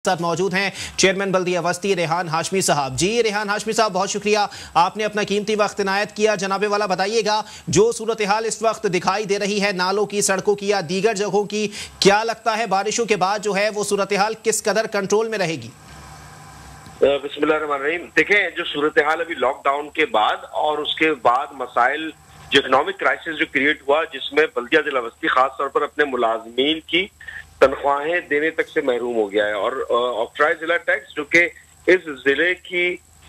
साथ मौजूद हैं चेयरमैन बल्दिया वस्ती रेहान हाशमी साहब। जी रेहान हाशमी साहब, बहुत शुक्रिया, आपने अपना कीमती वक्त इनायत किया। जनाबे वाला, बताइएगा जो सूरत हाल इस वक्त दिखाई दे रही है नालों की, सड़कों की या दीगर जगहों की, क्या लगता है बारिशों के बाद जो है वो सूरत हाल किस कदर कंट्रोल में रहेगी? बिस्मिल्लाहिर्रहमानिर्रहीम। देखें, जो सूरत हाल अभी लॉकडाउन के बाद और उसके बाद मसाइल, जो इकोनॉमिक क्राइसिस जो क्रिएट हुआ, जिसमें बल्दिया जिला वस्ती खास तौर पर अपने मुलाजमीन की तनख्वाहें देने तक से महरूम हो गया है और ऑक्ट्राई जिला टैक्स जो कि इस जिले की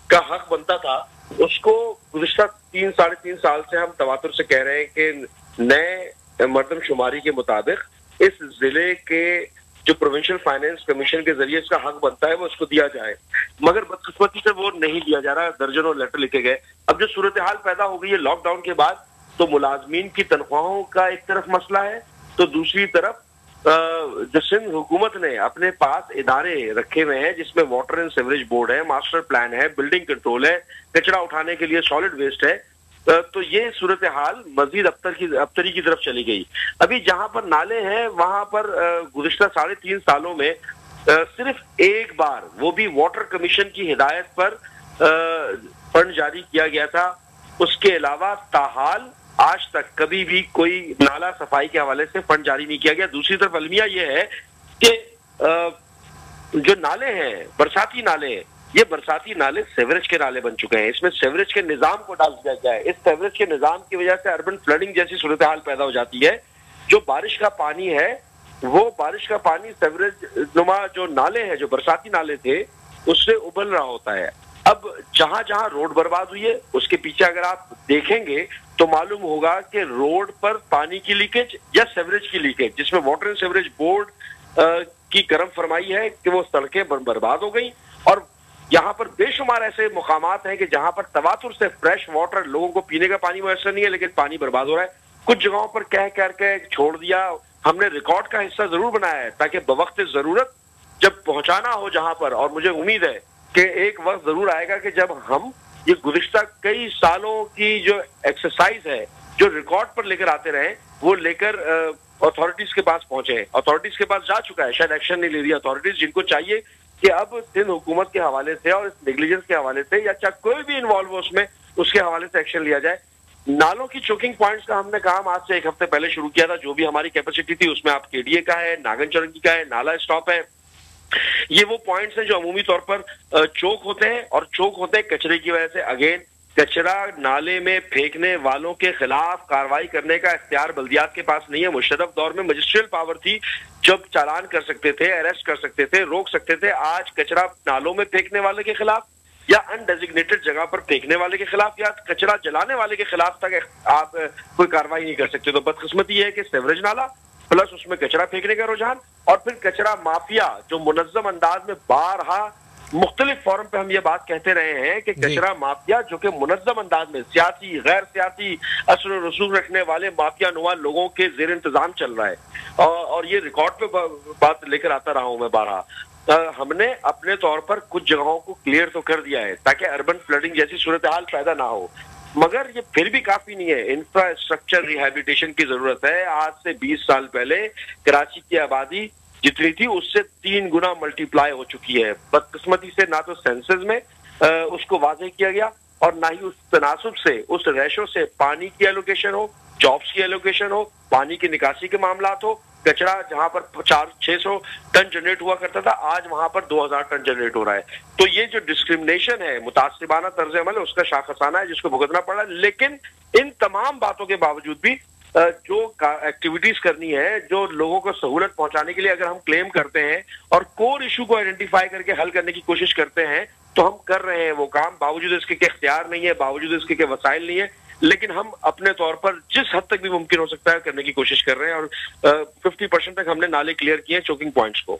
का हक बनता था, उसको गुज़िश्ता 3-3.5 साल से हम तवातुर से कह रहे हैं कि नए मर्दमशुमारी के मुताबिक इस जिले के जो प्रोविंशियल फाइनेंस कमीशन के जरिए इसका हक बनता है वो उसको दिया जाए, मगर बदकिस्मती से वो नहीं दिया जा रहा। दर्जनों लेटर लिखे गए। अब जो सूरत हाल पैदा हो गई है लॉकडाउन के बाद, तो मुलाजमीन की तनख्वाहों का एक तरफ मसला है, तो दूसरी तरफ जो सिंध हुकूमत ने अपने पास इदारे रखे हुए हैं जिसमें वाटर एंड सीवरेज बोर्ड है, मास्टर प्लान है, बिल्डिंग कंट्रोल है, कचरा उठाने के लिए सॉलिड वेस्ट है, तो ये सूरत हाल मजीद अबतरी की तरफ चली गई। अभी जहां पर नाले हैं वहां पर गुज़िश्ता 3.5 सालों में सिर्फ एक बार, वो भी वाटर कमीशन की हिदायत पर फंड जारी किया गया था। उसके अलावा ताहाल आज तक कभी भी कोई नाला सफाई के हवाले से फंड जारी नहीं किया गया। दूसरी तरफ अलमिया ये है कि जो नाले हैं, बरसाती नाले हैं, ये बरसाती नाले सेवरेज के नाले बन चुके हैं। इसमें सेवरेज के निजाम को डाल दिया गया है। इस सेवरेज के निजाम की वजह से अर्बन फ्लडिंग जैसी सूरत हाल पैदा हो जाती है। जो बारिश का पानी है, वो बारिश का पानी सेवरेज नुमा जो नाले हैं, जो बरसाती नाले थे, उससे उबल रहा होता है। अब जहां जहां रोड बर्बाद हुई है उसके पीछे अगर आप देखेंगे तो मालूम होगा कि रोड पर पानी की लीकेज या सेवरेज की लीकेज, जिसमें वाटर एंड सीवरेज बोर्ड की करम फरमाई है कि वो सड़कें बर्बाद हो गई। और यहाँ पर बेशुमार ऐसे मुकामात हैं कि जहां पर तवातुर से फ्रेश वाटर, लोगों को पीने का पानी मुयसर नहीं है लेकिन पानी बर्बाद हो रहा है। कुछ जगहों पर कह करके छोड़ दिया। हमने रिकॉर्ड का हिस्सा जरूर बनाया है ताकि बवक्त जरूरत जब पहुंचाना हो जहां पर, और मुझे उम्मीद है कि एक वक्त जरूर आएगा कि जब हम ये गुज़िश्ता कई सालों की जो एक्सरसाइज है, जो रिकॉर्ड पर लेकर आते रहे, वो लेकर अथॉरिटीज के पास पहुंचे हैं। अथॉरिटीज के पास जा चुका है, शायद एक्शन नहीं ले रही अथॉरिटीज, जिनको चाहिए कि अब सिंध हुकूमत के हवाले से और इस नेग्लिजेंस के हवाले से या चाहे कोई भी इन्वॉल्व हो उसमें, उसके हवाले से एक्शन लिया जाए। नालों की चोकिंग पॉइंट्स का हमने काम आज से 1 हफ्ते पहले शुरू किया था। जो भी हमारी कैपेसिटी थी उसमें आप केडीए का है, नागन चरंगी का है, नाला स्टॉप है, ये वो पॉइंट्स हैं जो अमूमी तौर पर चोक होते हैं, और चोक होते हैं कचरे की वजह से। अगेन, कचरा नाले में फेंकने वालों के खिलाफ कार्रवाई करने का इख्तियार बल्दियात के पास नहीं है। मुशर्रफ दौर में मजिस्ट्रियल पावर थी, जब चालान कर सकते थे, अरेस्ट कर सकते थे, रोक सकते थे। आज कचरा नालों में फेंकने वाले के खिलाफ या अनडेजिग्नेटेड जगह पर फेंकने वाले के खिलाफ या कचरा जलाने वाले के खिलाफ तक आप कोई कार्रवाई नहीं कर सकते। तो बदकिस्मती है कि सेवरेज नाला प्लस उसमें कचरा फेंकने का रुझान, और फिर कचरा माफिया जो मुनज़्ज़म अंदाज में बारहा मुख्तलिफ फॉरम पे हम ये बात कहते रहे हैं कि कचरा माफिया जो कि मुनज़्ज़म अंदाज में सियासी, गैर सियासी असर और रसूख रखने वाले माफिया नुमा लोगों के जेर इंतजाम चल रहा है। और ये रिकॉर्ड पे बात लेकर आता रहा हूं मैं बारहा। हमने अपने तौर पर कुछ जगहों को क्लियर तो कर दिया है ताकि अर्बन फ्लडिंग जैसी सूरत हाल पैदा ना हो, मगर ये फिर भी काफी नहीं है। इंफ्रास्ट्रक्चर रिहैबिलिटेशन की जरूरत है। आज से 20 साल पहले कराची की आबादी जितनी थी उससे 3 गुना मल्टीप्लाई हो चुकी है। बदकिस्मती से ना तो सेंसस में उसको वाज़ेह किया गया और ना ही उस तनासुब से, उस रेशो से पानी की एलोकेशन हो, जॉब्स की एलोकेशन हो, पानी की निकासी के मामला हो। कचरा जहां पर 400-600 टन जनरेट हुआ करता था, आज वहां पर 2000 टन जनरेट हो रहा है। तो ये जो डिस्क्रिमिनेशन है, मुतासिबाना तर्ज अमल है, उसका शाखसाना है जिसको भुगतना पड़ रहा है। लेकिन इन तमाम बातों के बावजूद भी जो एक्टिविटीज करनी है, जो लोगों को सहूलत पहुंचाने के लिए अगर हम क्लेम करते हैं और कोर इशू को आइडेंटिफाई करके हल करने की कोशिश करते हैं, तो हम कर रहे हैं वो काम। बावजूद इसके के इख्तियार नहीं है, बावजूद इसके के वसाइल नहीं है, लेकिन हम अपने तौर पर जिस हद तक भी मुमकिन हो सकता है करने की कोशिश कर रहे हैं। और 50% तक हमने नाले क्लियर किए चोकिंग पॉइंट्स को।